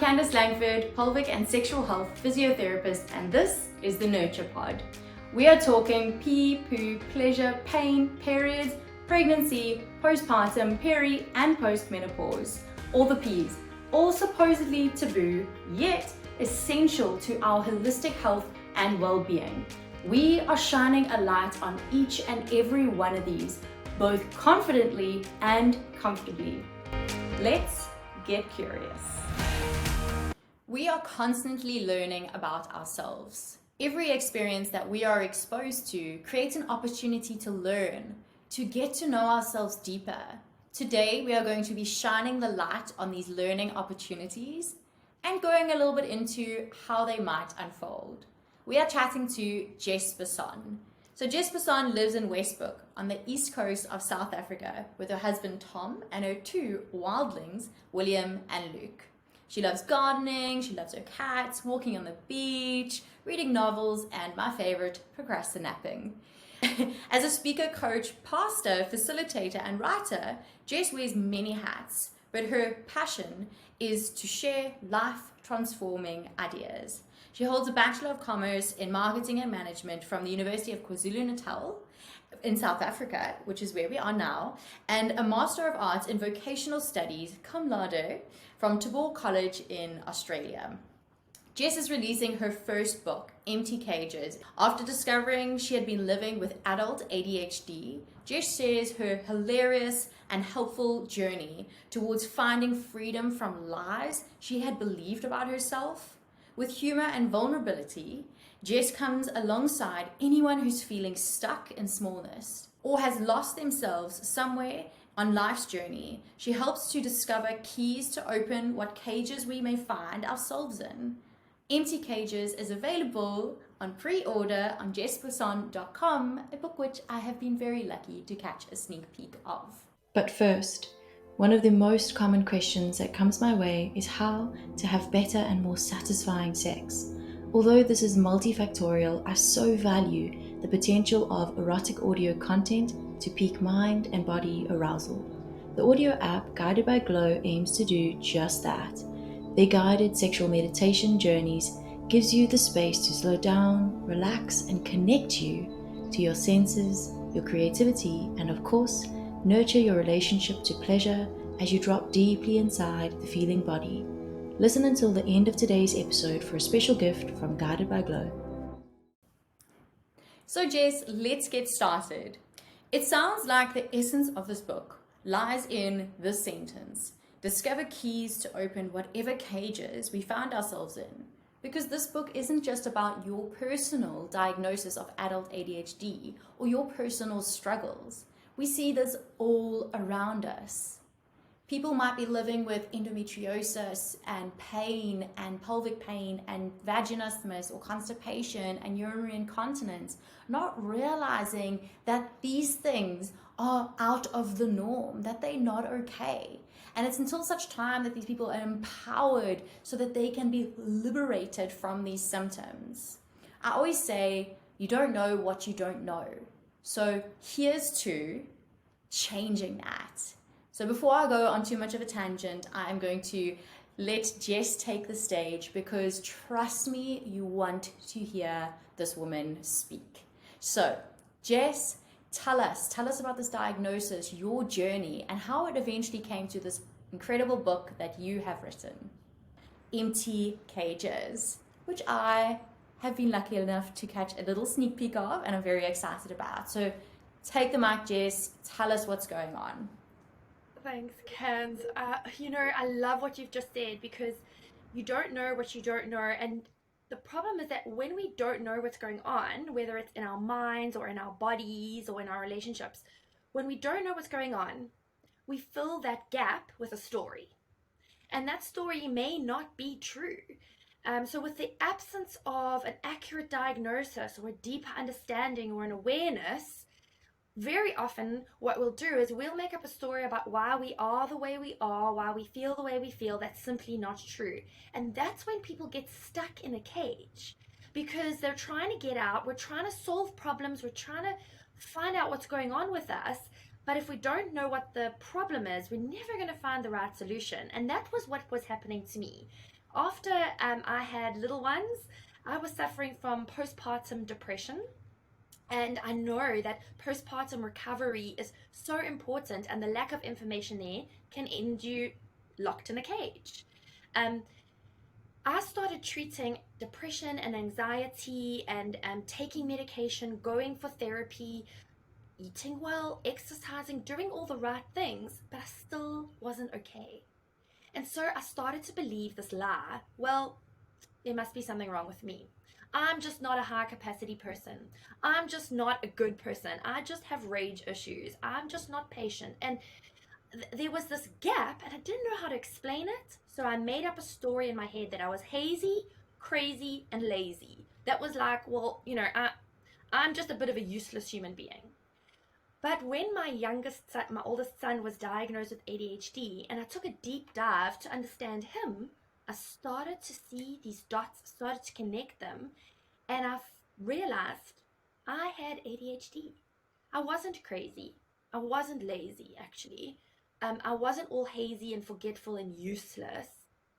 Candice Langford, pelvic and sexual health physiotherapist, and this is the Nurture Pod. We are talking pee, poo, pleasure, pain, periods, pregnancy, postpartum, peri, and postmenopause. All the P's, all supposedly taboo, yet essential to our holistic health and well-being. We are shining a light on each and every one of these, both confidently and comfortably. Let's get curious. We are constantly learning about ourselves. Every experience that we are exposed to creates an opportunity to learn, to get to know ourselves deeper. Today, we are going to be shining the light on these learning opportunities and going a little bit into how they might unfold. We are chatting to Jess Basson. So Jess Basson lives in Westbrook on the east coast of South Africa with her husband Tom and her two wildlings, William and Luke. She loves gardening, she loves her cats, walking on the beach, reading novels, and my favorite, procrasti-napping. As a speaker, coach, pastor, facilitator, and writer, Jess wears many hats, but her passion is to share life-transforming ideas. She holds a Bachelor of Commerce in Marketing and Management from the University of KwaZulu Natal in South Africa, which is where we are now, and a Master of Arts in Vocational Studies, Cum Laude, from Tabor College in Australia. Jess is releasing her first book, Empty Cages. After discovering she had been living with adult ADHD, Jess shares her hilarious and helpful journey towards finding freedom from lies she had believed about herself. With humor and vulnerability, Jess comes alongside anyone who's feeling stuck in smallness or has lost themselves somewhere on life's journey. She helps to discover keys to open what cages we may find ourselves in. Empty Cages is available on pre-order on jessbasson.com, a book which I have been very lucky to catch a sneak peek of. But first, one of the most common questions that comes my way is how to have better and more satisfying sex. Although this is multifactorial, I so value the potential of erotic audio content to pique mind and body arousal. The audio app Guided by Glow aims to do just that. Their guided sexual meditation journeys gives you the space to slow down, relax, and connect you to your senses, your creativity, and of course, nurture your relationship to pleasure as you drop deeply inside the feeling body. Listen until the end of today's episode for a special gift from Guided by Glow. So Jess, let's get started. It sounds like the essence of this book lies in this sentence: discover keys to open whatever cages we found ourselves in. Because this book isn't just about your personal diagnosis of adult ADHD or your personal struggles. We see this all around us. People might be living with endometriosis and pain and pelvic pain and vaginismus or constipation and urinary incontinence, not realizing that these things are out of the norm, that they're not okay. And it's until such time that these people are empowered so that they can be liberated from these symptoms. I always say, you don't know what you don't know. So here's to changing that. So before I go on too much of a tangent, I'm going to let Jess take the stage because trust me, you want to hear this woman speak. So Jess, tell us about this diagnosis, your journey, and how it eventually came to this incredible book that you have written, Empty Cages, which I have been lucky enough to catch a little sneak peek of and I'm very excited about. So take the mic, Jess, tell us what's going on. Thanks, Cans. I love what you've just said because you don't know what you don't know. And the problem is that when we don't know what's going on, whether it's in our minds or in our bodies or in our relationships, when we don't know what's going on, we fill that gap with a story. And that story may not be true. So with the absence of an accurate diagnosis or a deeper understanding or an awareness, very often what we'll do is we'll make up a story about why we are the way we are, why we feel the way we feel. That's simply not true. And that's when people get stuck in a cage because they're trying to get out. We're trying to solve problems. We're trying to find out what's going on with us. But if we don't know what the problem is, we're never going to find the right solution. And that was what was happening to me. after I had little ones, I was suffering from postpartum depression. And I know that postpartum recovery is so important, and the lack of information there can end you locked in a cage. Um, I started treating depression and anxiety and taking medication, going for therapy, eating well, exercising, doing all the right things, but I still wasn't okay. And so I started to believe this lie, well, there must be something wrong with me. I'm just not a high capacity person. I'm just not a good person. I just have rage issues. I'm just not patient. And there was this gap, and I didn't know how to explain it. So I made up a story in my head that I was hazy, crazy, and lazy. That was like, well, I'm just a bit of a useless human being. But when my oldest son was diagnosed with ADHD, and I took a deep dive to understand him, I started to see these dots, started to connect them, and I realized I had ADHD. I wasn't crazy. I wasn't lazy, actually. I wasn't all hazy and forgetful and useless.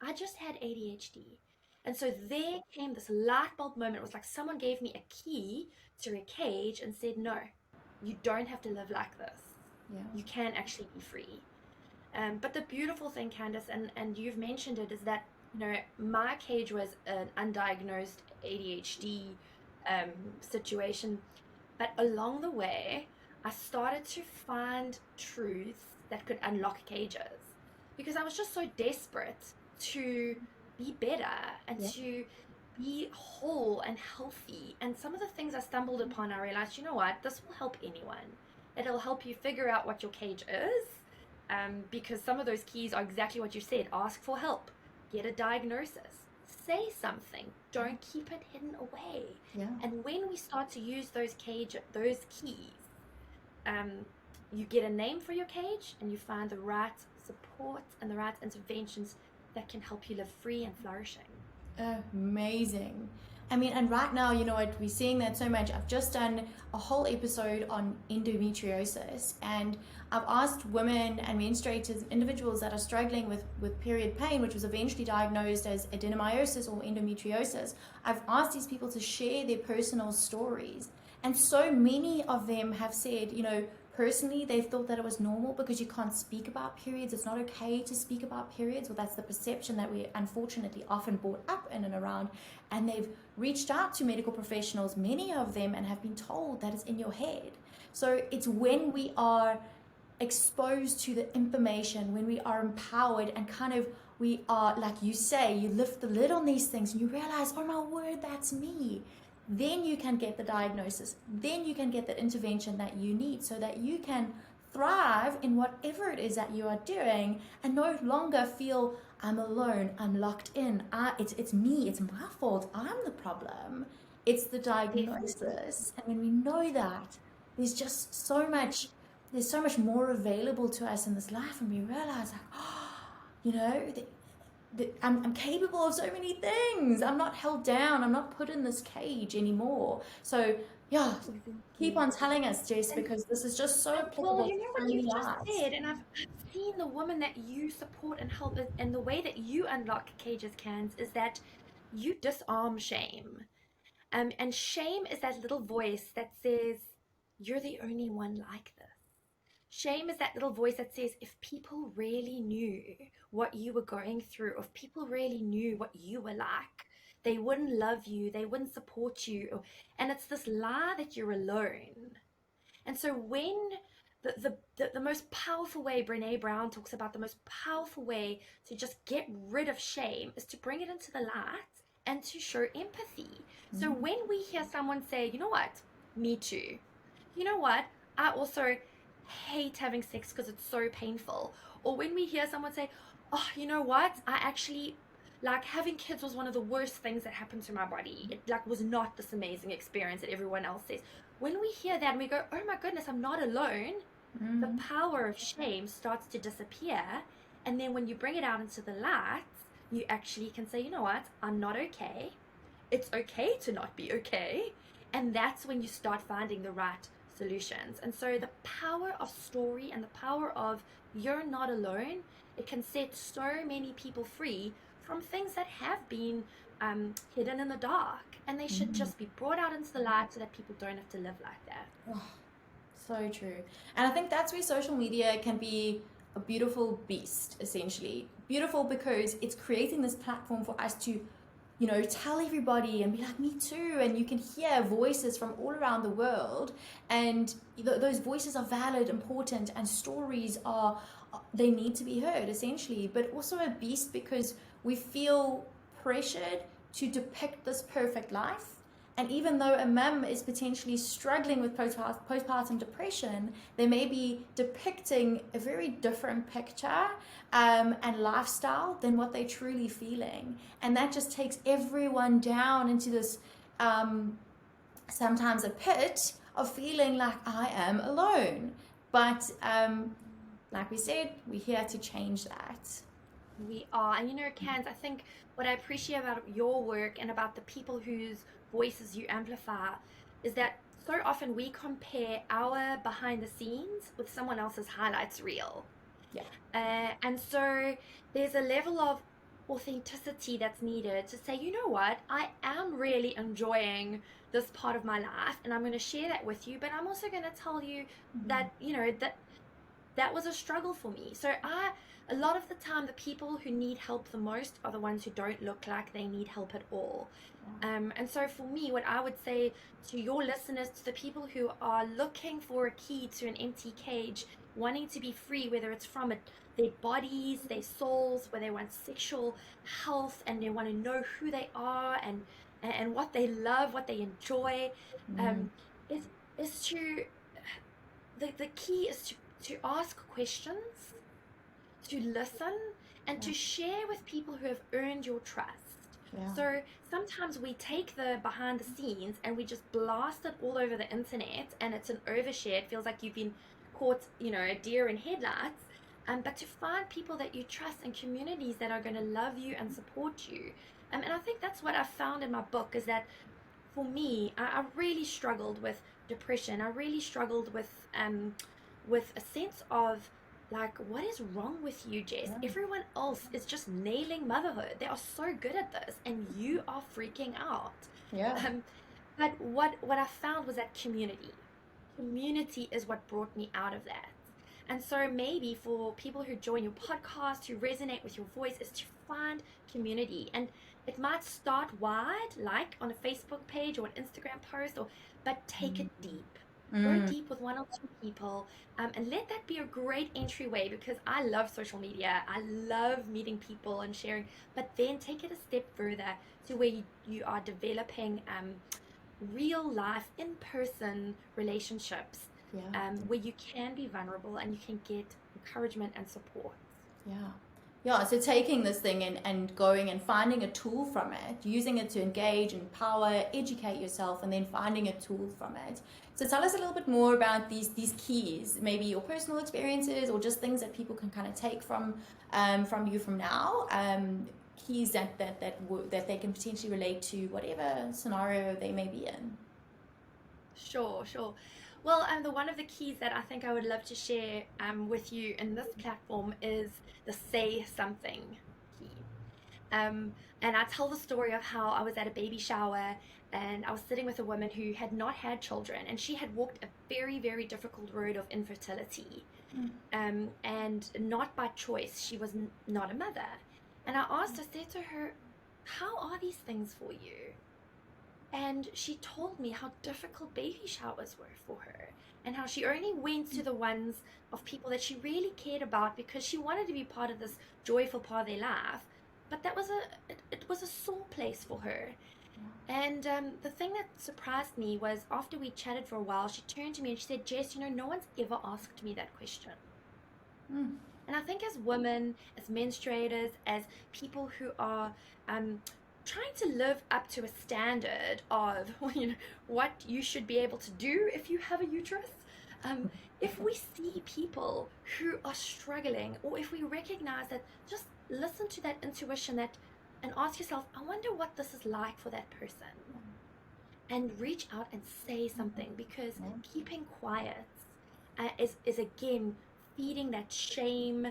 I just had ADHD. And so there came this light bulb moment. It was like someone gave me a key to a cage and said, no, you don't have to live like this. Yeah. You can actually be free. But the beautiful thing, Candice, and you've mentioned it, is that my cage was an undiagnosed ADHD situation, but along the way, I started to find truths that could unlock cages, because I was just so desperate to be better and to be whole and healthy. And some of the things I stumbled upon, I realized, this will help anyone. It'll help you figure out what your cage is, because some of those keys are exactly what you said. Ask for help, get a diagnosis, say something, don't keep it hidden away. And when we start to use those keys, you get a name for your cage, and you find the right support and the right interventions that can help you live free and flourishing. Amazing. I mean, and right now, you know what, we're seeing that so much. I've just done a whole episode on endometriosis, and I've asked women and menstruators, individuals that are struggling with period pain, which was eventually diagnosed as adenomyosis or endometriosis. I've asked these people to share their personal stories, and so many of them have said, personally, they've thought that it was normal because you can't speak about periods. It's not okay to speak about periods. Well, that's the perception that we unfortunately often brought up in and around. And they've reached out to medical professionals, many of them, and have been told that it's in your head. So it's when we are exposed to the information, when we are empowered and we are, like you say, you lift the lid on these things and you realize, oh my word, that's me. Then you can get the diagnosis. Then you can get the intervention that you need so that you can thrive in whatever it is that you are doing and no longer feel I'm alone, I'm locked in. It's me, it's my fault, I'm the problem. It's the diagnosis. And when we know that, there's so much more available to us in this life, and we realize, I'm capable of so many things. I'm not held down. I'm not put in this cage anymore. So keep on telling us, Jess, because this is just so applicable. Well, what you've just said, and I've seen the woman that you support and help, and the way that you unlock cages, Cans, is that you disarm shame. And shame is that little voice that says, you're the only one like this. Shame is that little voice that says, if people really knew what you were going through, if people really knew what you were like, they wouldn't love you, they wouldn't support you. And it's this lie that you're alone. And so when the most powerful way, Brene Brown talks about, the most powerful way to just get rid of shame is to bring it into the light and to show empathy. So when we hear someone say, you know what, me too. You know what, I also hate having sex because it's so painful. Or when we hear someone say, oh, you know what, I actually, having kids was one of the worst things that happened to my body. It was not this amazing experience that everyone else says. When we hear that and we go, oh my goodness, I'm not alone, the power of shame starts to disappear. And then when you bring it out into the light, you actually can say, you know what, I'm not okay. It's okay to not be okay. And that's when you start finding the right solutions. And so the power of story and the power of you're not alone, it can set so many people free from things that have been hidden in the dark, and they should just be brought out into the light so that people don't have to live like that. Oh, so true. And I think that's where social media can be a beautiful beast, essentially. Beautiful because it's creating this platform for us to, tell everybody and be like, me too. And you can hear voices from all around the world. And those voices are valid, important, and stories they need to be heard, essentially. But also a beast because we feel pressured to depict this perfect life. And even though a mum is potentially struggling with postpartum depression, they may be depicting a very different picture and lifestyle than what they're truly feeling. And that just takes everyone down into this, sometimes a pit of feeling like I am alone. But like we said, we're here to change that. We are. And Kans, I think what I appreciate about your work and about the people whose voices you amplify is that so often we compare our behind the scenes with someone else's highlights reel. Yeah. And so there's a level of authenticity that's needed to say, you know what, I am really enjoying this part of my life, and I'm going to share that with you, but I'm also going to tell you that, that was a struggle for me. So a lot of the time, the people who need help the most are the ones who don't look like they need help at all. And so for me, what I would say to your listeners, to the people who are looking for a key to an empty cage, wanting to be free, whether it's from their bodies, their souls, where they want sexual health and they want to know who they are and what they love, what they enjoy, is to, the key is to ask questions, to listen, and to share with people who have earned your trust. Yeah. So sometimes we take the behind the scenes and we just blast it all over the internet, and it's an overshare. It feels like you've been caught, a deer in headlights. But to find people that you trust and communities that are going to love you and support you. And I think that's what I found in my book, is that for me, I really struggled with depression. I really struggled with a sense of, like, what is wrong with you, Jess? Yeah. Everyone else is just nailing motherhood. They are so good at this, and you are freaking out. Yeah. But what I found was that community is what brought me out of that. And so maybe for people who join your podcast, who resonate with your voice, is to find community. And it might start wide, like on a Facebook page or an Instagram post, but take it deep. Go deep with one or two people, and let that be a great entryway, because I love social media. I love meeting people and sharing, but then take it a step further to where you are developing real life, in-person relationships, where you can be vulnerable and you can get encouragement and support. Yeah, so taking this thing and going and finding a tool from it, using it to engage, empower, educate yourself, and then finding a tool from it. So tell us a little bit more about these keys, maybe your personal experiences or just things that people can kind of take from you from now, keys that they can potentially relate to whatever scenario they may be in. Sure. Well, one of the keys that I think I would love to share with you in this platform is the say something key. And I tell the story of how I was at a baby shower and I was sitting with a woman who had not had children, and she had walked a very, very difficult road of infertility. And not by choice. She was not a mother. And I said to her, how are these things for you? And she told me how difficult baby showers were for her, and how she only went to the ones of people that she really cared about because she wanted to be part of this joyful part of their life. But that was it was a sore place for her. And the thing that surprised me was, after we chatted for a while, she turned to me and she said, Jess, no one's ever asked me that question. And I think as women, as menstruators, as people who are trying to live up to a standard of what you should be able to do if you have a uterus, if we see people who are struggling, or if we recognize that, just listen to that intuition and ask yourself, I wonder what this is like for that person, and reach out and say something, because keeping quiet is again feeding that shame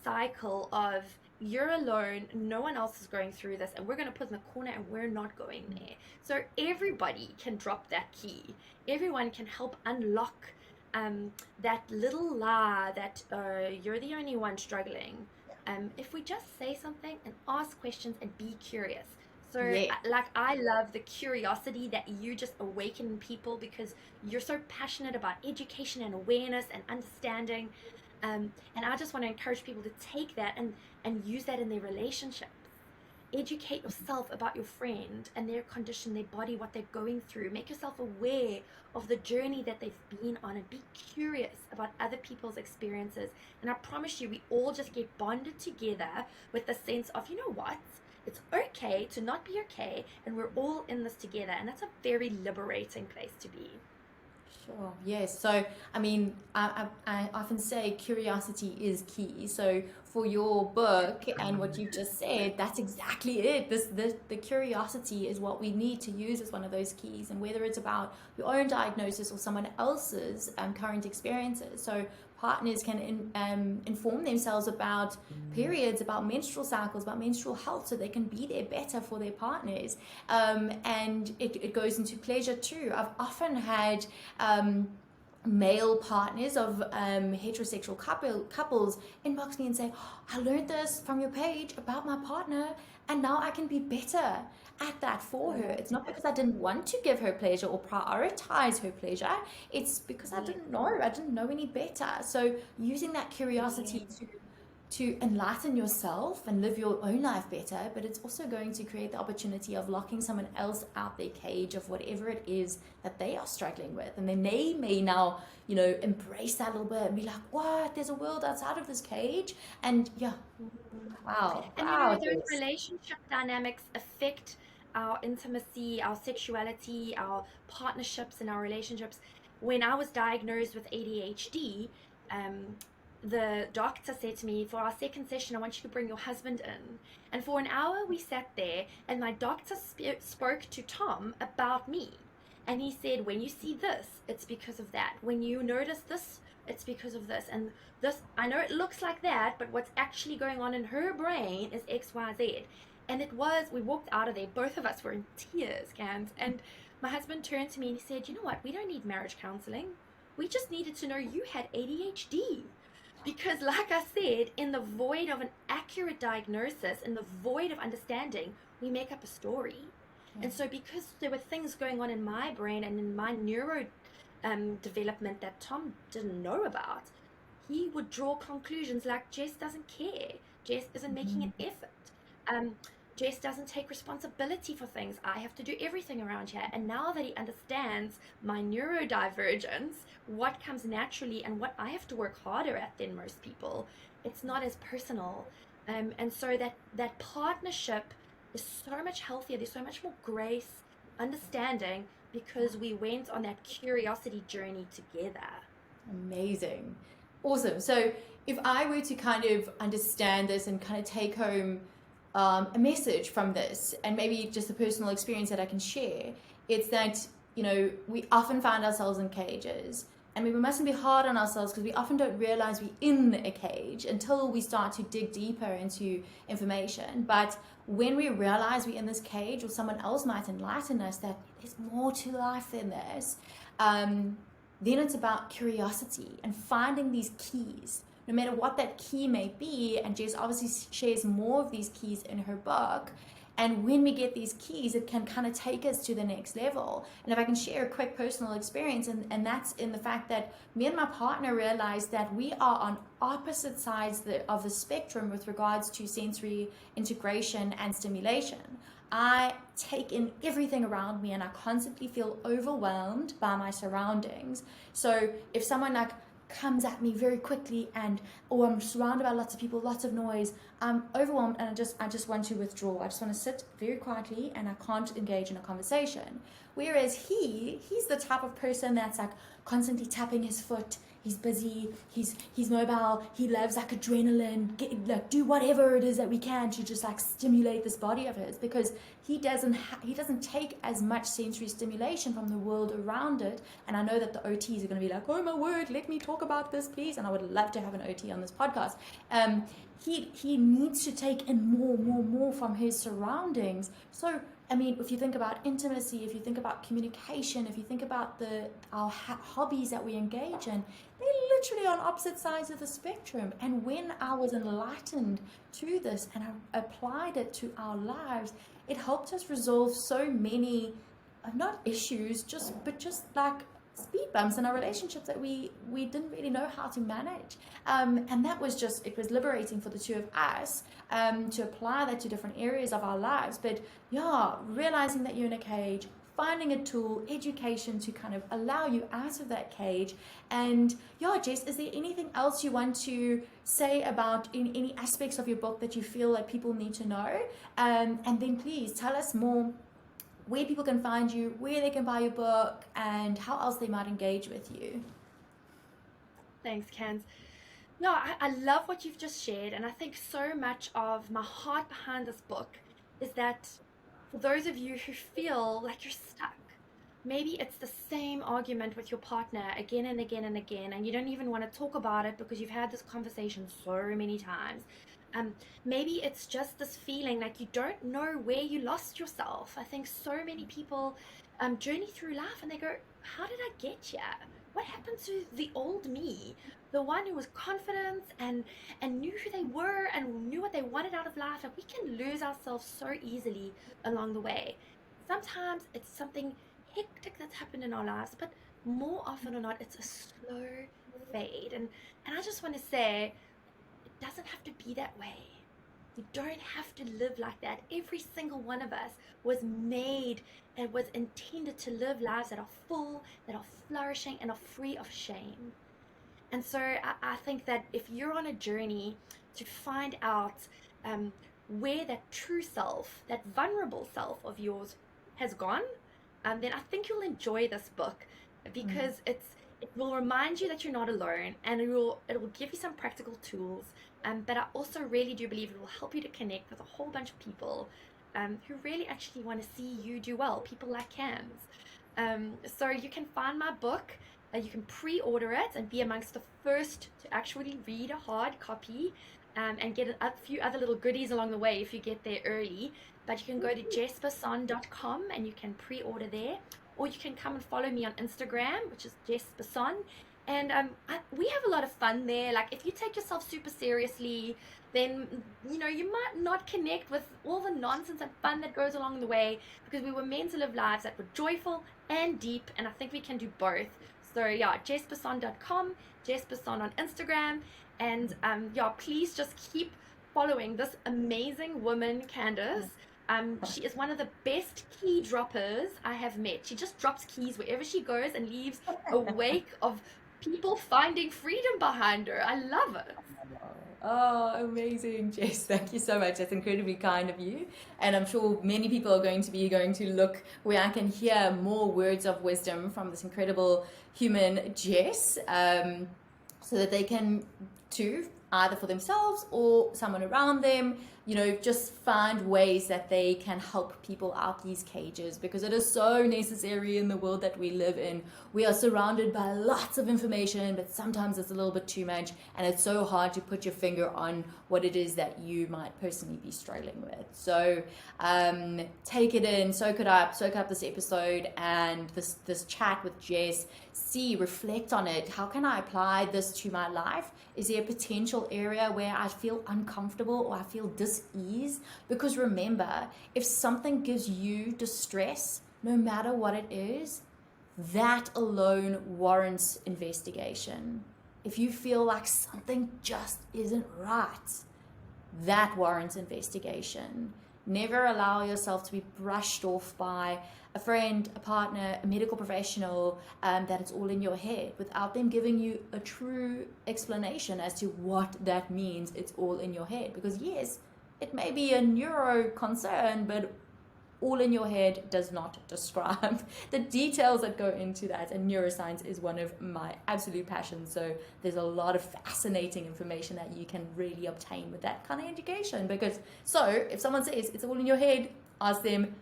cycle of you're alone, no one else is going through this, and we're going to put in the corner and we're not going there. So everybody can drop that key. Everyone can help unlock that little lie that you're the only one struggling. If we just say something and ask questions and be curious. So, Yeah. like, I love the curiosity that you just awaken in people because you're so passionate about education and awareness and understanding. And I just want to encourage people to take that and use that in their relationships. Educate yourself about your friend and their condition, their body, what they're going through. Make yourself aware of the journey that they've been on, and be curious about other people's experiences. And I promise you, we all just get bonded together with the sense of, you know what? It's okay to not be okay, and we're all in this together. And that's a very liberating place to be. Sure. Yes. So, I mean, I often say curiosity is key. So, for your book and what you've just said, that's exactly it. The curiosity is what we need to use as one of those keys. And whether it's about your own diagnosis or someone else's current experiences. So, partners can inform themselves about periods, about menstrual cycles, about menstrual health, so they can be there better for their partners. And it goes into pleasure too. I've often had male partners of heterosexual couples inbox me and say, "Oh, I learned this from your page about my partner, and now I can be better at that for her. It's not because I didn't want to give her pleasure or prioritize her pleasure. It's because I didn't know any better." So using that curiosity to enlighten yourself and live your own life better, but it's also going to create the opportunity of locking someone else out their cage of whatever it is that they are struggling with. And then they may now, embrace that a little bit and be like, what? There's a world outside of this cage? And yeah, wow, And wow, those yes. relationship dynamics affect our intimacy, our sexuality, our partnerships, and our relationships. When I was diagnosed with ADHD, the doctor said to me, "For our second session, I want you to bring your husband in." And for an hour, we sat there, and my doctor spoke to Tom about me. And he said, "When you see this, it's because of that. When you notice this, it's because of this. And this, I know it looks like that, but what's actually going on in her brain is X, Y, Z." And we walked out of there, both of us were in tears, Cans. And my husband turned to me and he said, "You know what? We don't need marriage counseling. We just needed to know you had ADHD." Because, like I said, in the void of an accurate diagnosis, in the void of understanding, we make up a story. And so, because there were things going on in my brain and in my neuro development that Tom didn't know about, he would draw conclusions like, Jess doesn't care. Jess isn't making an effort. Jess doesn't take responsibility for things. I have to do everything around here. And now that he understands my neurodivergence, what comes naturally and what I have to work harder at than most people, it's not as personal. And so that partnership is so much healthier. There's so much more grace, understanding, because we went on that curiosity journey together. Amazing. Awesome. So if I were to kind of understand this and kind of take home a message from this, and maybe just a personal experience that I can share, it's that, we often find ourselves in cages, and we mustn't be hard on ourselves because we often don't realize we're in a cage until we start to dig deeper into information. But when we realize we're in this cage, or someone else might enlighten us that there's more to life than this, then it's about curiosity and finding these keys, no matter what that key may be. And Jess obviously shares more of these keys in her book. And when we get these keys, it can kind of take us to the next level. And if I can share a quick personal experience, and that's in the fact that me and my partner realized that we are on opposite sides of the spectrum with regards to sensory integration and stimulation. I take in everything around me and I constantly feel overwhelmed by my surroundings. So if someone comes at me very quickly or I'm surrounded by lots of people, lots of noise, I'm overwhelmed and I just want to withdraw. I just want to sit very quietly and I can't engage in a conversation. Whereas he's the type of person that's constantly tapping his foot. He's busy, he's mobile, he loves like adrenaline, do whatever it is that we can to just like stimulate this body of his, because he doesn't take as much sensory stimulation from the world around it. And I know that the OTs are going to be like, oh my word, let me talk about this please, and I would love to have an OT on this podcast. He needs to take in more from his surroundings. So I mean, if you think about intimacy, if you think about communication, if you think about our hobbies that we engage in, they're literally on opposite sides of the spectrum. And when I was enlightened to this and I applied it to our lives, it helped us resolve so many, not issues, but just like speed bumps in our relationships that we didn't really know how to manage. And that was just, it was liberating for the two of us to apply that to different areas of our lives. But yeah, realizing that you're in a cage, finding a tool, education to kind of allow you out of that cage. And yeah, Jess, is there anything else you want to say about any aspects of your book that you feel like people need to know? And then please tell us more where people can find you, where they can buy your book, and how else they might engage with you. Thanks, Cans. No, I love what you've just shared, and I think so much of my heart behind this book is that for those of you who feel like you're stuck, maybe it's the same argument with your partner again and again and again, and you don't even want to talk about it because you've had this conversation so many times. Maybe it's just this feeling like you don't know where you lost yourself. I think so many people journey through life and they go, how did I get here? What happened to the old me? The one who was confident and knew who they were and knew what they wanted out of life. Like, we can lose ourselves so easily along the way. Sometimes it's something hectic that's happened in our lives, but more often or not, it's a slow fade. And I just want to say, it doesn't have to be that way. We don't have to live like that. Every single one of us was made and was intended to live lives that are full, that are flourishing, and are free of shame. And so I think that if you're on a journey to find out where that true self, that vulnerable self of yours has gone, then I think you'll enjoy this book, because it will remind you that you're not alone, and it will give you some practical tools. But I also really do believe it will help you to connect with a whole bunch of people who really actually want to see you do well, people like Cams. So you can find my book, you can pre-order it and be amongst the first to actually read a hard copy, and get a few other little goodies along the way if you get there early. But you can go to jessbasson.com and you can pre-order there, or you can come and follow me on Instagram, which is Jess Basson. And we have a lot of fun there. Like, if you take yourself super seriously, then you might not connect with all the nonsense and fun that goes along the way, because we were meant to live lives that were joyful and deep, and I think we can do both. So yeah, jessbasson.com, Jess Basson on Instagram, and please just keep following this amazing woman, Candace. She is one of the best key droppers I have met. She just drops keys wherever she goes and leaves a wake of people finding freedom behind her. I love it. Oh, amazing, Jess. Thank you so much. That's incredibly kind of you. And I'm sure many people are going to look where I can hear more words of wisdom from this incredible human, Jess, so that they can too, either for themselves or someone around them, just find ways that they can help people out these cages, because it is so necessary in the world that we live in. We are surrounded by lots of information, but sometimes it's a little bit too much, and it's so hard to put your finger on what it is that you might personally be struggling with. So take it in, soak up this episode and this chat with Jess. Reflect on it. How can I apply this to my life? Is there a potential area where I feel uncomfortable or I feel dis-ease? Because remember, if something gives you distress, no matter what it is, that alone warrants investigation. If you feel like something just isn't right, that warrants investigation. Never allow yourself to be brushed off by a friend, a partner, a medical professional, that it's all in your head, without them giving you a true explanation as to what that means. It's all in your head. Because yes, it may be a neuro concern, but all in your head does not describe the details that go into that. And neuroscience is one of my absolute passions. So there's a lot of fascinating information that you can really obtain with that kind of education. So if someone says it's all in your head, ask them,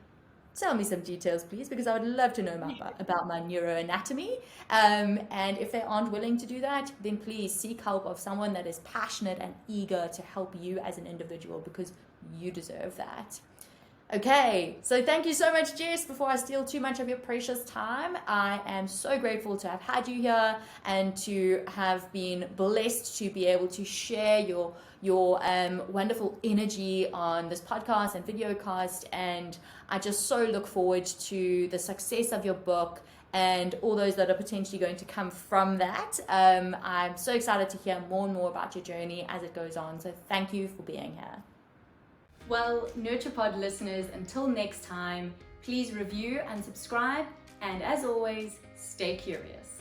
tell me some details, please, because I would love to know about my neuroanatomy. And if they aren't willing to do that, then please seek help of someone that is passionate and eager to help you as an individual, because you deserve that. Okay, so thank you so much, Jess. Before I steal too much of your precious time, I am so grateful to have had you here and to have been blessed to be able to share your wonderful energy on this podcast and video cast. And I just so look forward to the success of your book and all those that are potentially going to come from that. I'm so excited to hear more and more about your journey as it goes on. So thank you for being here. Well, NurturePod listeners, until next time, please review and subscribe. And as always, stay curious.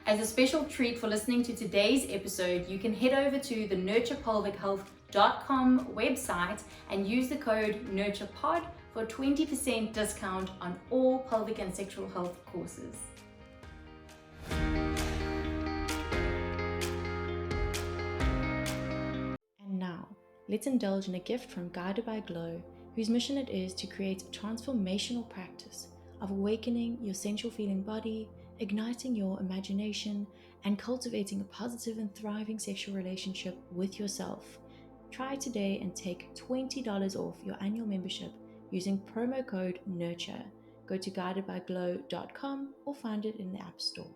As a special treat for listening to today's episode, you can head over to the nurturepelvichealth.com website and use the code NurturePod for a 20% discount on all pelvic and sexual health courses. And now, let's indulge in a gift from Guided by Glow, whose mission it is to create a transformational practice of awakening your sensual feeling body, igniting your imagination, and cultivating a positive and thriving sexual relationship with yourself. Try today and take $20 off your annual membership using promo code NURTURE. Go to guidedbyglow.com or find it in the App Store.